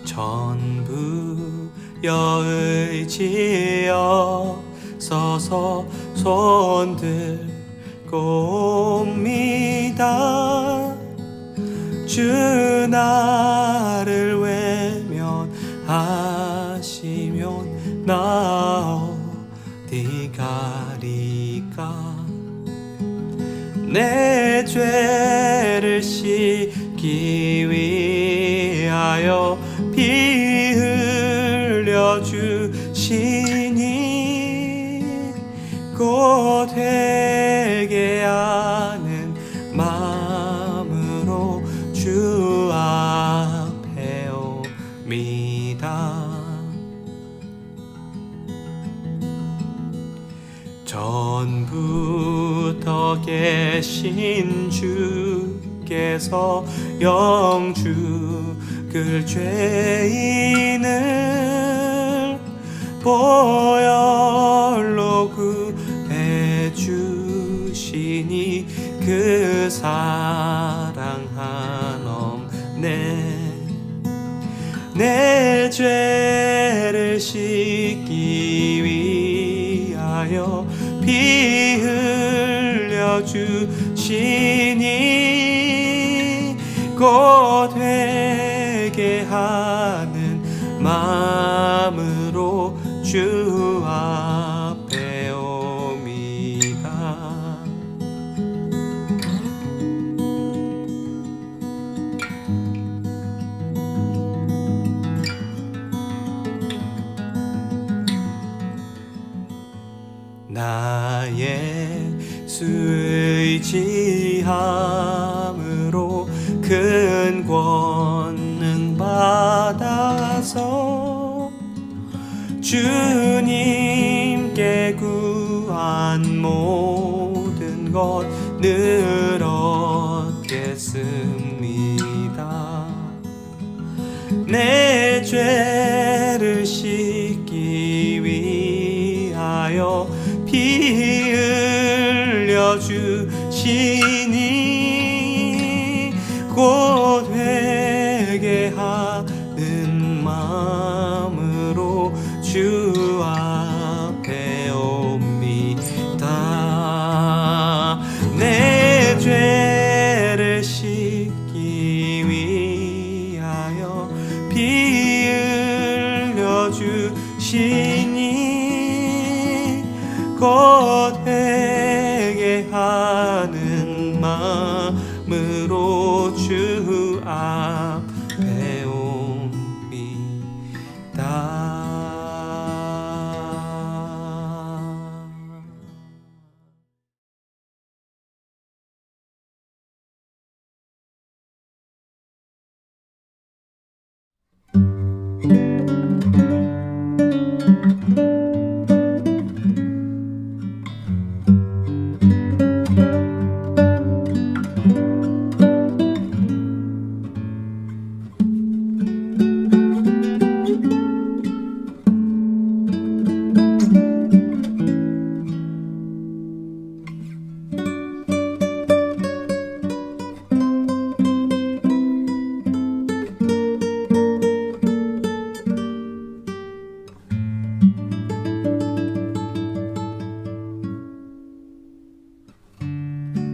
전부 여의지어 서서 손들고 옵니다. 주 나를 외면하시면 나 어디 가리까. 내 죄를 씻기 위하여 피 흘려 주시니 곧 회개하는 마음으로 주 앞에 옵니다. 전부터 계신 주께서 영죽을 죄인을 보혈로 구해 주시니 그 사랑 한없네. 내 죄를 씻기 위하여 피 흘려 주시니 곧 회개하는 마음으로 주 앞에 옵니다. 나의 의지함으로 큰 권능 받아서 주님께 구한 모든 것 늘 얻겠습니다. 내 죄를 씻기 위하여 피 흘려 주시니 곧 회개하는 마음으로 주 앞에 옵니다. 내 죄를 씻기 위하여 피 흘려 주시니 곧 회개하는 마음으로 주 앞에 옵니다.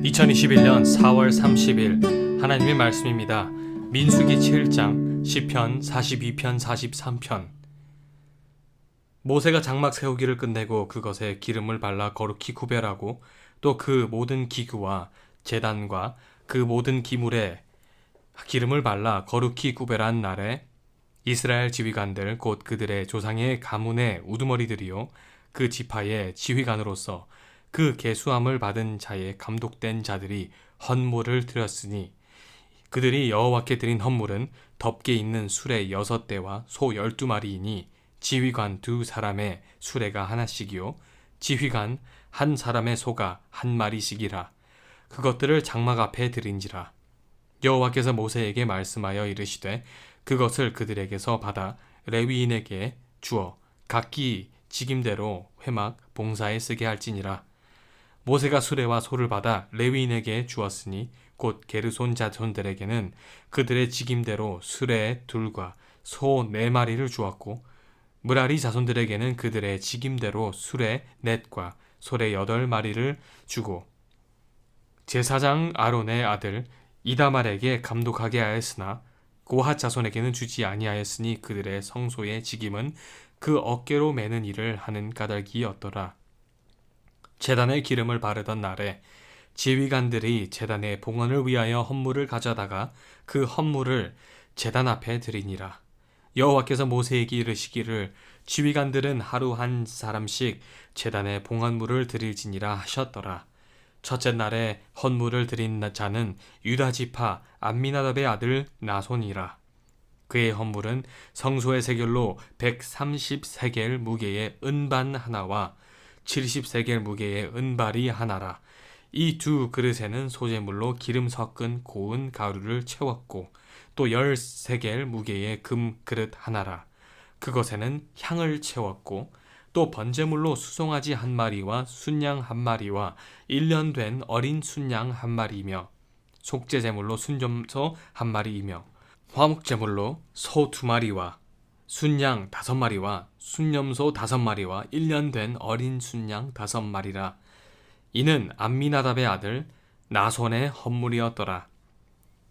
(2021년 4월 30일) 하나님의 말씀입니다. 민수기 7장 시편 42편 43편. 모세가 장막 세우기를 끝내고 그것에 기름을 발라 거룩히 구별하고 또 그 모든 기구와 제단과 그 모든 기물에 기름을 발라 거룩히 구별한 날에 이스라엘 지휘관들 곧 그들의 조상의 가문의 우두머리들이요 그 지파의 지휘관으로서 그 계수함을 받은 자의 감독된 자들이 헌물을 드렸으니 그들이 여호와께 드린 헌물은 덮개 있는 수레 6대와 소 12마리이니 지휘관 2사람의 수레가 하나씩이요 지휘관 한 사람의 소가 한 마리씩이라. 그것들을 장막 앞에 드린지라. 여호와께서 모세에게 말씀하여 이르시되 그것을 그들에게서 받아 레위인에게 주어 각기 직임대로 회막 봉사에 쓰게 할지니라. 모세가 수레와 소를 받아 레위인에게 주었으니 곧 게르손 자손들에게는 그들의 직임대로 수레의 둘과 소 4마리를 주었고 므라리 자손들에게는 그들의 직임대로 수레 넷과 소래 8마리를 주고 제사장 아론의 아들 이다말에게 감독하게 하였으나 고핫 자손에게는 주지 아니하였으니 그들의 성소의 직임은 그 어깨로 매는 일을 하는 까닭이었더라. 제단에 기름을 바르던 날에 지휘관들이 제단의 봉헌을 위하여 헌물을 가져다가 그 헌물을 제단 앞에 드리니라. 여호와께서 모세에게 이르시기를 지휘관들은 하루 한 사람씩 제단에 봉헌물을 드릴지니라 하셨더라. 첫째 날에 헌물을 드린 자는 유다 지파 암미나답의 아들 나손이라. 그의 헌물은 성소의 세겔로 130세겔 무게의 은반 하나와 70세겔 무게의 은발이 하나라. 이 두 그릇에는 소재물로 기름 섞은 고운 가루를 채웠고 또 10세겔 무게의 금 그릇 하나라. 그것에는 향을 채웠고 또 번제물로 수송아지 1마리와 순양 1마리와 1년 된 어린 순양 1마리이며 속죄제물로 순점소 1마리이며 화목제물로 소 2마리와 순양 5마리와 순염소 5마리와 1년 된 어린 순양 5마리라. 이는 암미나답의 아들 나손의 헌물이었더라.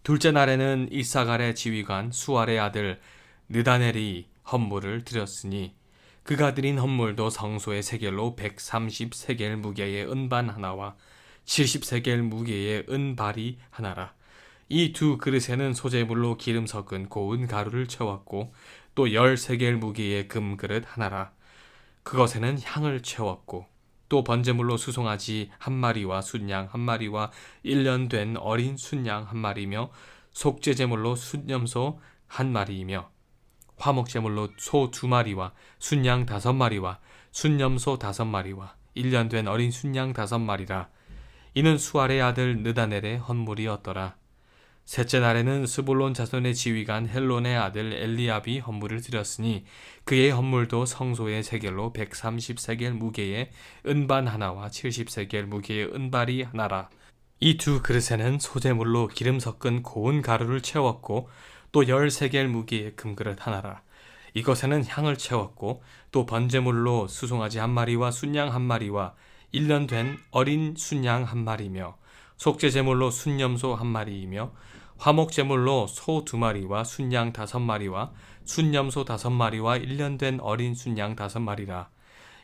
둘째 날에는 이사갈의 지휘관 수알의 아들 느다넬이 헌물을 드렸으니 그가 드린 헌물도 성소의 세겔로 130세겔 무게의 은반 하나와 70세겔 무게의 은발이 하나라. 이 두 그릇에는 소재물로 기름 섞은 고운 가루를 채웠고 또 10세겔 무게의 금 그릇 하나라. 그것에는 향을 채웠고 또 번제물로 수송아지 1마리와 순양 1마리와 1년 된 어린 순양 1마리며 속죄제물로 순염소 1마리이며 화목제물로 소 2마리와 순양 5마리와 순염소 5마리와 1년 된 어린 순양 5마리라. 이는 수알의 아들 느다넬의 헌물이었더라. 셋째 날에는 스불론 자손의 지휘관 헬론의 아들 엘리압이 헌물을 드렸으니 그의 헌물도 성소의 세겔로 130세겔 무게의 은반 하나와 70세겔 무게의 은발이 하나라. 이 두 그릇에는 소재물로 기름 섞은 고운 가루를 채웠고 또 10세겔 무게의 금그릇 하나라. 이것에는 향을 채웠고 또 번제물로 수송아지 1마리와 순양 1마리와 1년 된 어린 순양 1마리며 속죄제물로 순염소 1마리이며 화목제물로 소 2마리와 순양 5마리와 순염소 5마리와 1년 된 어린 순양 5마리라.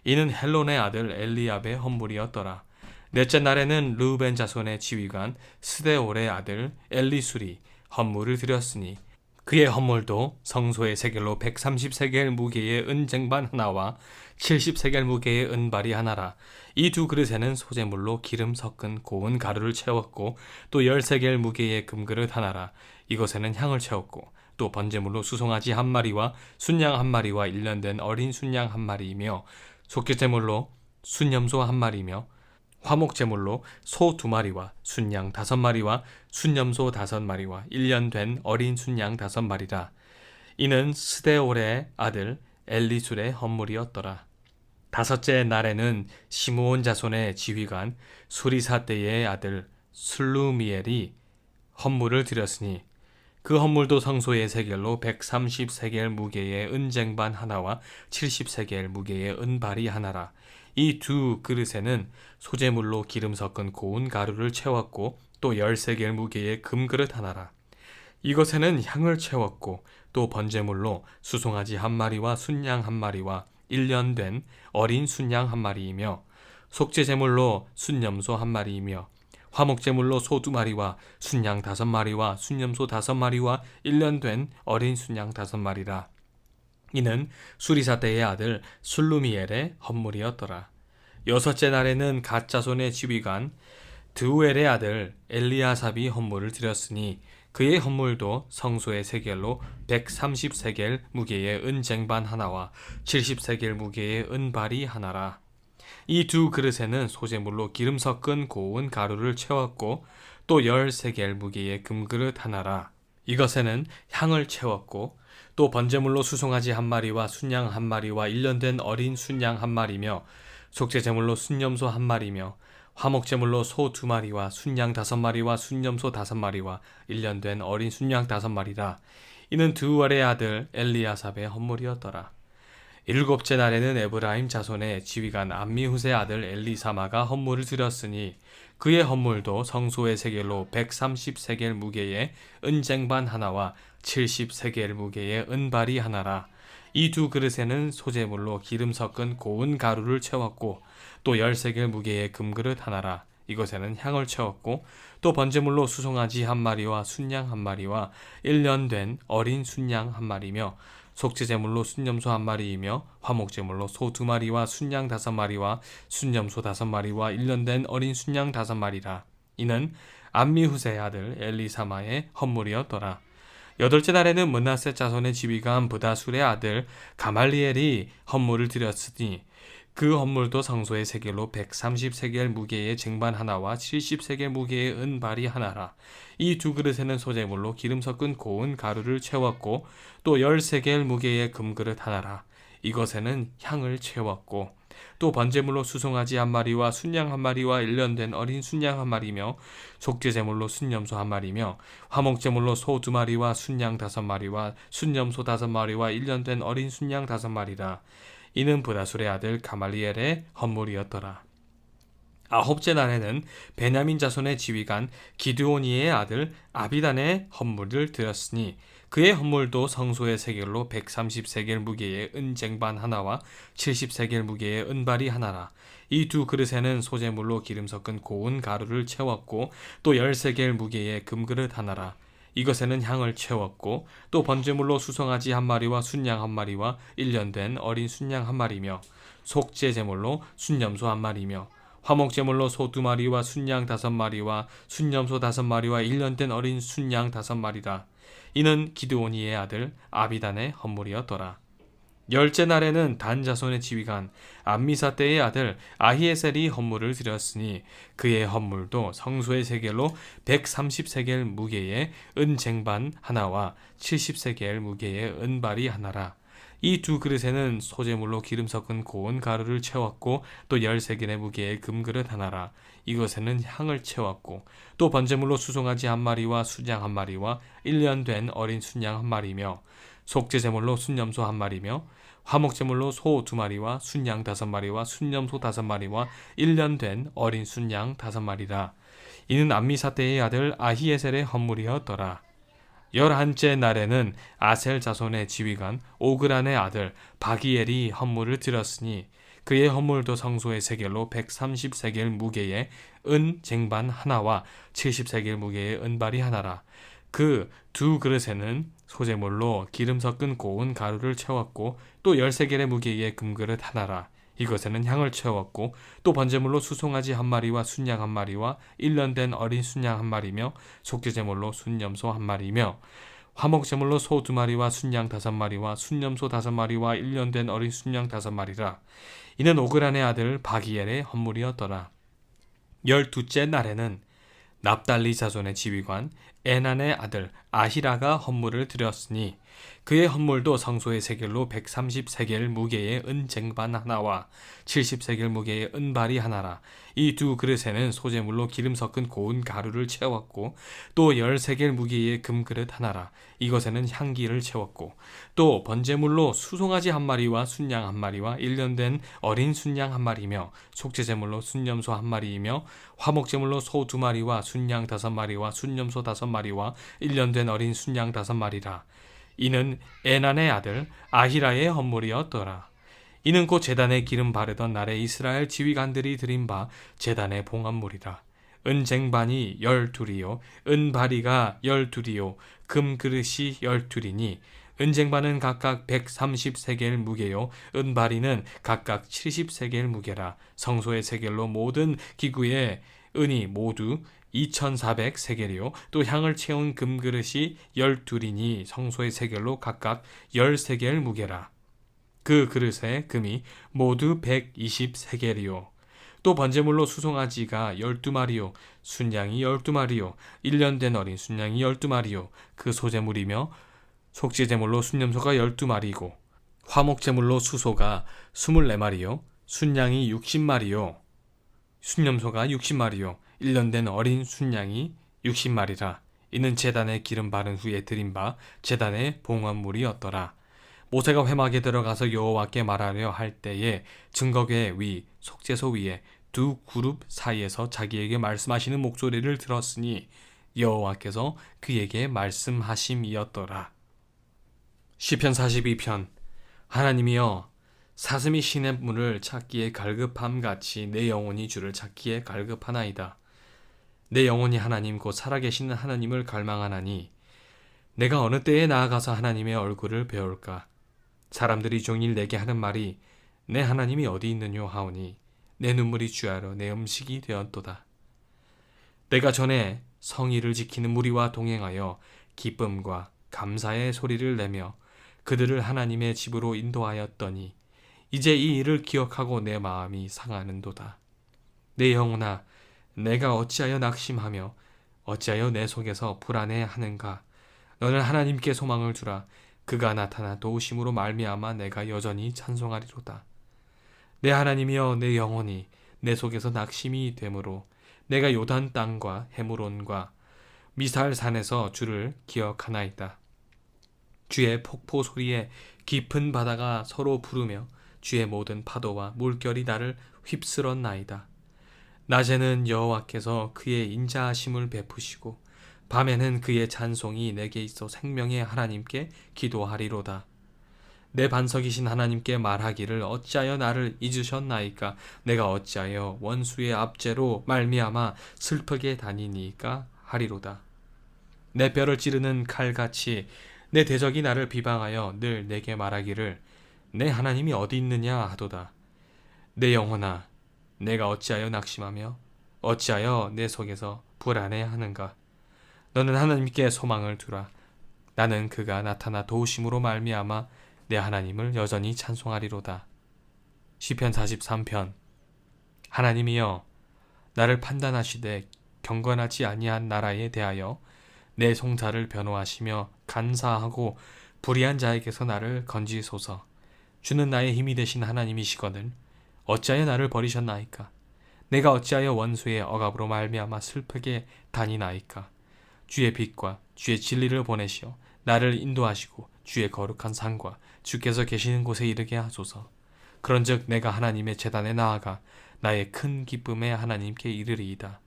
이는 헬론의 아들 엘리압의 헌물이었더라. 넷째 날에는 르우벤 자손의 지휘관 스데올의 아들 엘리술이 헌물을 드렸으니 그의 헌물도 성소의 세겔로 130세겔 무게의 은쟁반 하나와 70세겔 무게의 은발이 하나라. 이 두 그릇에는 소재물로 기름 섞은 고운 가루를 채웠고 또 10세겔 무게의 금그릇 하나라. 이것에는 향을 채웠고 또 번제물로 수송아지 1마리와 순양 1마리와 1년 된 어린 순양 1마리이며 속죄제물로 순염소 1마리며 화목제물로 소 2마리와 순양 5마리와 순염소 5마리와 1년 된 어린 순양 5마리라. 이는 스데올의 아들 엘리술의 헌물이었더라. 다섯째 날에는 시므온 자손의 지휘관 수리사대의 아들 슬루미엘이 헌물을 드렸으니 그 헌물도 성소의 세겔로 130세겔 무게의 은쟁반 하나와 70세겔 무게의 은발이 하나라. 이 두 그릇에는 소재물로 기름 섞은 고운 가루를 채웠고 또 10세겔 무게의 금그릇 하나라. 이것에는 향을 채웠고 또 번제물로 수송아지 1마리와 순양 1마리와 1년 된 어린 순양 1마리이며 속죄제물로 순염소 1마리이며 화목제물로 소 2마리와 순양 5마리와 순염소 5마리와 1년 된 어린 순양 5마리라. 이는 수리사대의 아들 술루미엘의 헌물이었더라. 여섯째 날에는 갓 자손의 지휘관 드우엘의 아들 엘리아삽이 헌물을 드렸으니 그의 헌물도 성소의 세겔로 130세겔 무게의 은쟁반 하나와 70세겔 무게의 은발이 하나라. 이 두 그릇에는 소재물로 기름 섞은 고운 가루를 채웠고 또 10세겔 무게의 금그릇 하나라. 이것에는 향을 채웠고 또 번제물로 수송아지 1마리와 순양 1마리와 1년 된 어린 순양 1마리며 속죄제물로 순염소 1마리며 화목제물로 소 2마리와 순양 5마리와 순염소 5마리와 1년 된 어린 순양 5마리라. 이는 두알의 아들 엘리아삽의 헌물이었더라. 일곱째 날에는 에브라임 자손의 지휘관 암미후세 아들 엘리사마가 헌물을 드렸으니 그의 헌물도 성소의 세겔로 130세겔 무게의 은쟁반 하나와 70세겔 무게의 은발이 하나라. 이 두 그릇에는 소재물로 기름 섞은 고운 가루를 채웠고 또 10세겔 무게의 금그릇 하나라. 이것에는 향을 채웠고 또 번제물로 수송아지 한 마리와 순양 한 마리와 1년 된 어린 순양 한 마리며 속죄제물로 순염소 한 마리이며 화목제물로 소 2마리와 순양 5마리와 순염소 5마리와 1년 된 어린 순양 5마리라. 이는 암미후세의 아들 엘리사마의 헌물이었더라. 여덟째 날에는 므낫세 자손의 지휘관 브다술의 아들 가말리엘이 헌물을 드렸으니 그 헌물도 성소의 세겔로 130세겔 무게의 쟁반 하나와 70세겔 무게의 은발이 하나라. 이 두 그릇에는 소재물로 기름 섞은 고운 가루를 채웠고 또 10세겔 무게의 금그릇 하나라. 이것에는 향을 채웠고 또 번제물로 수송아지 한 마리와 순양 한 마리와 1년 된 어린 순양 한 마리며 속죄제물로 순염소 한 마리며 화목제물로 소 2마리와 순양 5마리와 순염소 5마리와 1년 된 어린 순양 5마리라. 이는 브다술의 아들 가말리엘의 헌물이었더라. 아홉째 날에는 베냐민 자손의 지휘관 기드오니의 아들 아비단의 헌물을 드렸으니 그의 헌물도 성소의 세겔로 130세겔 무게의 은쟁반 하나와 70세겔 무게의 은발이 하나라. 이 두 그릇에는 소재물로 기름 섞은 고운 가루를 채웠고 또 10세겔 무게의 금그릇 하나라. 이것에는 향을 채웠고 또 번제물로 수송아지 한 마리와 순양 한 마리와 1년 된 어린 순양 한 마리며 속죄제물로 순염소 한 마리며 화목제물로 소 2마리와 순양 5마리와 순염소 5마리와 1년 된 어린 순양 5마리라. 이는 기드오니의 아들 아비단의 헌물이었더라. 열째 날에는 단 자손의 지휘관 암미사떼의 아들 아히에셀이 헌물을 드렸으니 그의 헌물도 성소의 세겔로 130세겔 무게의 은쟁반 하나와 70세겔 무게의 은발이 하나라. 이 두 그릇에는 소재물로 기름 섞은 고운 가루를 채웠고 또 10세겔의 무게의 금그릇 하나라. 이것에는 향을 채웠고 또 번제물로 수송아지 한 마리와 순양 한 마리와 1년 된 어린 순양 한 마리며 속죄제물로 순염소 한 마리며 화목제물로 소 2마리와 순양 5마리와 순염소 5마리와 1년 된 어린 순양 5마리라. 이는 암미사떼의 아들 아히에셀의 헌물이었더라. 11째 날에는 아셀 자손의 지휘관 오그란의 아들 바기엘이 헌물을 드렸으니 그의 헌물도 성소의 세겔로 130세겔 무게의 은 쟁반 하나와 70세겔 무게의 은발이 하나라. 그 두 그릇에는 소재물로 기름 섞은 고운 가루를 채웠고 또 10세겔의 무게의 금그릇 하나라. 이것에는 향을 채웠고 또 번제물로 수송아지 한 마리와 순양 한 마리와 1년 된 어린 순양 한 마리며 속죄제물로 순염소 한 마리며 화목제물로 소 2마리와 순양 5마리와 순염소 5마리와 1년 된 어린 순양 5마리라. 이는 오그란의 아들 바기엘의 헌물이었더라. 12째 날에는 납달리 자손의 지휘관 에난의 아들 아히라가 헌물을 드렸으니 그의 헌물도 성소의 세겔로 130세겔 무게의 은쟁반 하나와 70세겔 무게의 은발이 하나라. 이 두 그릇에는 소재물로 기름 섞은 고운 가루를 채웠고 또 10세겔 무게의 금그릇 하나라. 이것에는 향기를 채웠고 또 번제물로 수송아지 한 마리와 순양 한 마리와 1년 된 어린 순양 한 마리며 속죄제물로 순염소 한 마리이며 화목제물로 소 2마리와 순양 5마리와 순염소 5마리와 1년 된 어린 순양 5마리라. 이는 에난의 아들 아히라의 헌물이었더라. 이는 곧 제단에 기름 바르던 날에 이스라엘 지휘관들이 드린 바 제단의 봉헌물이라. 은쟁반이 12이요 은바리가 12이요 금그릇이 12이니 은쟁반은 각각 130세겔 무게요 은바리는 각각 70세겔 무게라. 성소의 세겔로 모든 기구의 은이 모두 2400세겔이요 또 향을 채운 금그릇이 12이니 성소의 세겔로 각각 10세겔 무게라. 그 그릇의 금이 모두 120세겔이요 또 번제물로 수송아지가 12마리요 순양이 12마리요 1년 된 어린 순양이 12마리요 그 소제물이며 속죄제물로 순염소가 12마리고 화목제물로 수소가 24마리요 순양이 60마리요 순염소가 60마리요 1년 된 어린 순양이 60마리라. 이는 제단에 기름 바른 후에 드린 바 제단의 봉헌물이었더라. 모세가 회막에 들어가서 여호와께 말하려 할 때에 증거궤 위 속죄소 위에 두 그룹 사이에서 자기에게 말씀하시는 목소리를 들었으니 여호와께서 그에게 말씀하심이었더라. 시편 42편. 하나님이여, 사슴이 신의 문을 찾기에 갈급함 같이 내 영혼이 주를 찾기에 갈급하나이다. 내 영혼이 하나님 곧 살아계시는 하나님을 갈망하나니 내가 어느 때에 나아가서 하나님의 얼굴을 배울까. 사람들이 종일 내게 하는 말이 내 하나님이 어디 있느뇨 하오니 내 눈물이 주야로 내 음식이 되었도다. 내가 전에 성의를 지키는 무리와 동행하여 기쁨과 감사의 소리를 내며 그들을 하나님의 집으로 인도하였더니 이제 이 일을 기억하고 내 마음이 상하는도다. 내 영혼아, 내가 어찌하여 낙심하며 어찌하여 내 속에서 불안해하는가. 너는 하나님께 소망을 두라. 그가 나타나 도우심으로 말미암아 내가 여전히 찬송하리로다. 내 하나님이여, 내 영혼이 내 속에서 낙심이 되므로 내가 요단 땅과 헤므론과 미살산에서 주를 기억하나이다. 주의 폭포 소리에 깊은 바다가 서로 부르며 주의 모든 파도와 물결이 나를 휩쓸었나이다. 낮에는 여호와께서 그의 인자하심을 베푸시고 밤에는 그의 찬송이 내게 있어 생명의 하나님께 기도하리로다. 내 반석이신 하나님께 말하기를 어찌하여 나를 잊으셨나이까. 내가 어찌하여 원수의 압제로 말미암아 슬프게 다니니까 하리로다. 내 뼈를 찌르는 칼같이 내 대적이 나를 비방하여 늘 내게 말하기를 내 하나님이 어디 있느냐 하도다. 내 영혼아, 내가 어찌하여 낙심하며 어찌하여 내 속에서 불안해하는가. 너는 하나님께 소망을 두라. 나는 그가 나타나 도우심으로 말미암아 내 하나님을 여전히 찬송하리로다. 시편 43편. 하나님이여, 나를 판단하시되 경건하지 아니한 나라에 대하여 내 송사를 변호하시며 간사하고 불의한 자에게서 나를 건지소서. 주는 나의 힘이 되신 하나님이시거늘 어찌하여 나를 버리셨나이까. 내가 어찌하여 원수의 억압으로 말미암아 슬프게 다니나이까. 주의 빛과 주의 진리를 보내시어 나를 인도하시고 주의 거룩한 산과 주께서 계시는 곳에 이르게 하소서. 그런즉 내가 하나님의 제단에 나아가 나의 큰 기쁨에 하나님께 이르리이다.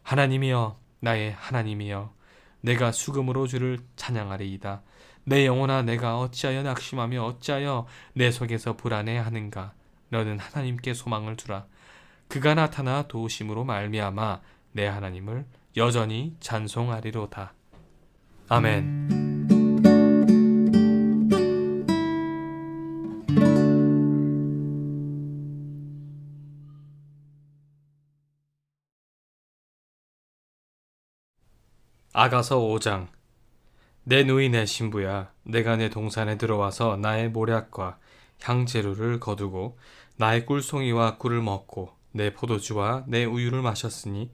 하나님이여, 나의 하나님이여, 내가 수금으로 주를 찬양하리이다. 내 영혼아, 내가 어찌하여 낙심하며 어찌하여 내 속에서 불안해하는가. 너는 하나님께 소망을 두라. 그가 나타나 도우심으로 말미암아 내 하나님을 여전히 찬송하리로다. 아멘. 아가서 5장. 내 누이 내 신부야, 내가 내 동산에 들어와서 나의 모략과 향재료를 거두고 나의 꿀송이와 꿀을 먹고 내 포도주와 내 우유를 마셨으니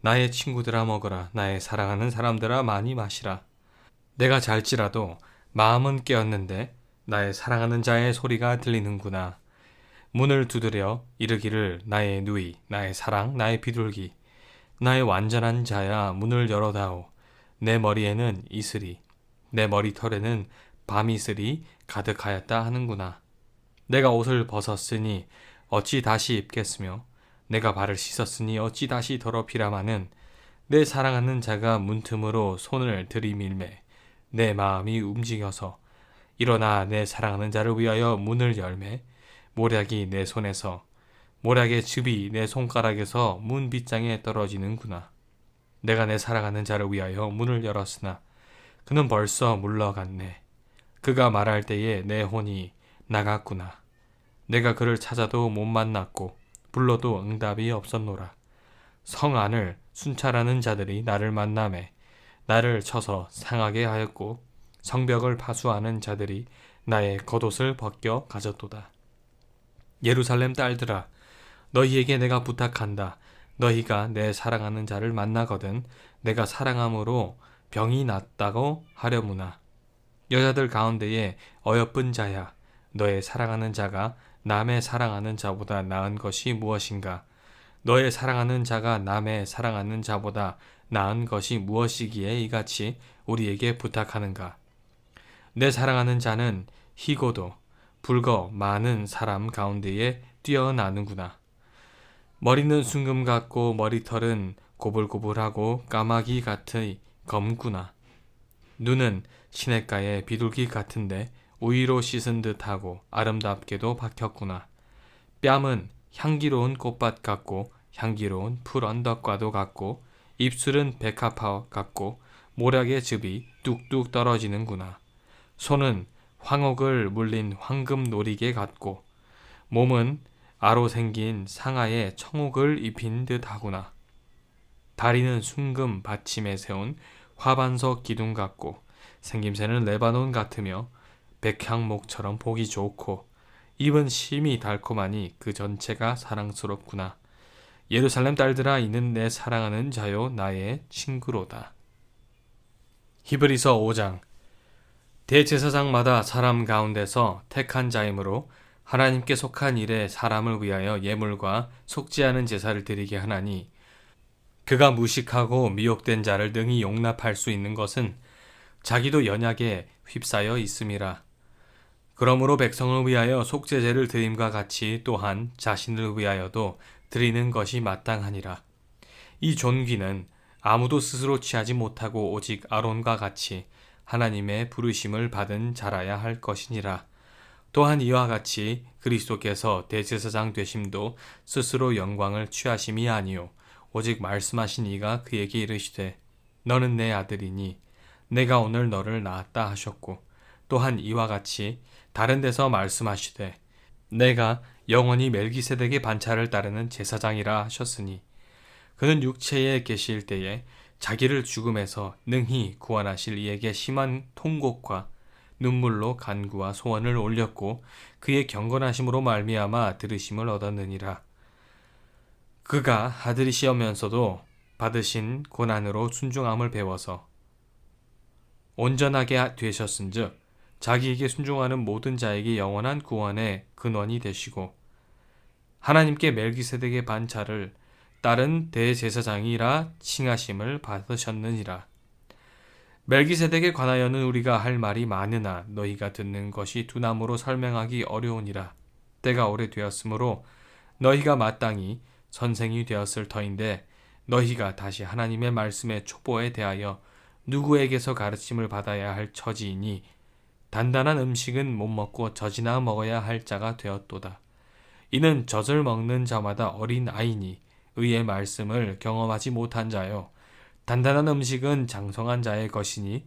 나의 친구들아 먹어라. 나의 사랑하는 사람들아 많이 마시라. 내가 잘지라도 마음은 깨었는데 나의 사랑하는 자의 소리가 들리는구나. 문을 두드려 이르기를 나의 누이, 나의 사랑, 나의 비둘기, 나의 완전한 자야, 문을 열어다오. 내 머리에는 이슬이, 내 머리털에는 밤이슬이 가득하였다 하는구나. 내가 옷을 벗었으니 어찌 다시 입겠으며 내가 발을 씻었으니 어찌 다시 더럽히라마는 내 사랑하는 자가 문틈으로 손을 들이밀매 내 마음이 움직여서 일어나 내 사랑하는 자를 위하여 문을 열매 모략이 내 손에서 모략의 즙이 내 손가락에서 문 빗장에 떨어지는구나. 내가 내 사랑하는 자를 위하여 문을 열었으나 그는 벌써 물러갔네. 그가 말할 때에 내 혼이 나갔구나. 내가 그를 찾아도 못 만났고 불러도 응답이 없었노라. 성 안을 순찰하는 자들이 나를 만나매 나를 쳐서 상하게 하였고 성벽을 파수하는 자들이 나의 겉옷을 벗겨 가졌도다. 예루살렘 딸들아, 너희에게 내가 부탁한다. 너희가 내 사랑하는 자를 만나거든 내가 사랑함으로 병이 낫다고 하려무나. 여자들 가운데에 어여쁜 자야, 너의 사랑하는 자가 남의 사랑하는 자보다 나은 것이 무엇인가. 너의 사랑하는 자가 남의 사랑하는 자보다 나은 것이 무엇이기에 이같이 우리에게 부탁하는가? 내 사랑하는 자는 희고도 불거 많은 사람 가운데에 뛰어나는구나. 머리는 순금 같고 머리털은 고불고불하고 까마귀 같의 검구나. 눈은 시냇가의 비둘기 같은데 우유로 씻은 듯하고 아름답게도 박혔구나. 뺨은 향기로운 꽃밭 같고 향기로운 풀 언덕과도 같고 입술은 백합화 같고 모략의 즙이 뚝뚝 떨어지는구나. 손은 황옥을 물린 황금 놀이개 같고 몸은 아로 생긴 상아의 청옥을 입힌 듯하구나. 다리는 순금 받침에 세운 화반석 기둥 같고 생김새는 레바논 같으며 백향목처럼 보기 좋고 입은 심이 달콤하니 그 전체가 사랑스럽구나. 예루살렘 딸들아 이는 내 사랑하는 자요 나의 친구로다. 히브리서 5장. 대제사장마다 사람 가운데서 택한 자이므로 하나님께 속한 일에 사람을 위하여 예물과 속지 않은 제사를 드리게 하나니 그가 무식하고 미혹된 자를 능히 용납할 수 있는 것은 자기도 연약에 휩싸여 있음이라. 그러므로 백성을 위하여 속죄제를 드림과 같이 또한 자신을 위하여도 드리는 것이 마땅하니라. 이 존귀는 아무도 스스로 취하지 못하고 오직 아론과 같이 하나님의 부르심을 받은 자라야 할 것이니라. 또한 이와 같이 그리스도께서 대제사장 되심도 스스로 영광을 취하심이 아니요 오직 말씀하신 이가 그에게 이르시되 너는 내 아들이니 내가 오늘 너를 낳았다 하셨고 또한 이와 같이 다른 데서 말씀하시되 내가 영원히 멜기세덱의 반차를 따르는 제사장이라 하셨으니 그는 육체에 계실 때에 자기를 죽음에서 능히 구원하실 이에게 심한 통곡과 눈물로 간구와 소원을 올렸고 그의 경건하심으로 말미암아 들으심을 얻었느니라. 그가 아들이시면서도 받으신 고난으로 순종함을 배워서 온전하게 되셨은즉 자기에게 순종하는 모든 자에게 영원한 구원의 근원이 되시고 하나님께 멜기세덱의 반차를 따른 대제사장이라 칭하심을 받으셨느니라. 멜기세덱에 관하여는 우리가 할 말이 많으나 너희가 듣는 것이 두나무로 설명하기 어려우니라. 때가 오래되었으므로 너희가 마땅히 선생이 되었을 터인데 너희가 다시 하나님의 말씀의 촉보에 대하여 누구에게서 가르침을 받아야 할 처지이니 단단한 음식은 못 먹고 젖이나 먹어야 할 자가 되었도다. 이는 젖을 먹는 자마다 어린 아이니 의의 말씀을 경험하지 못한 자요. 단단한 음식은 장성한 자의 것이니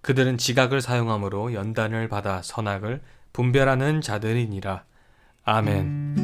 그들은 지각을 사용함으로 연단을 받아 선악을 분별하는 자들이니라. 아멘.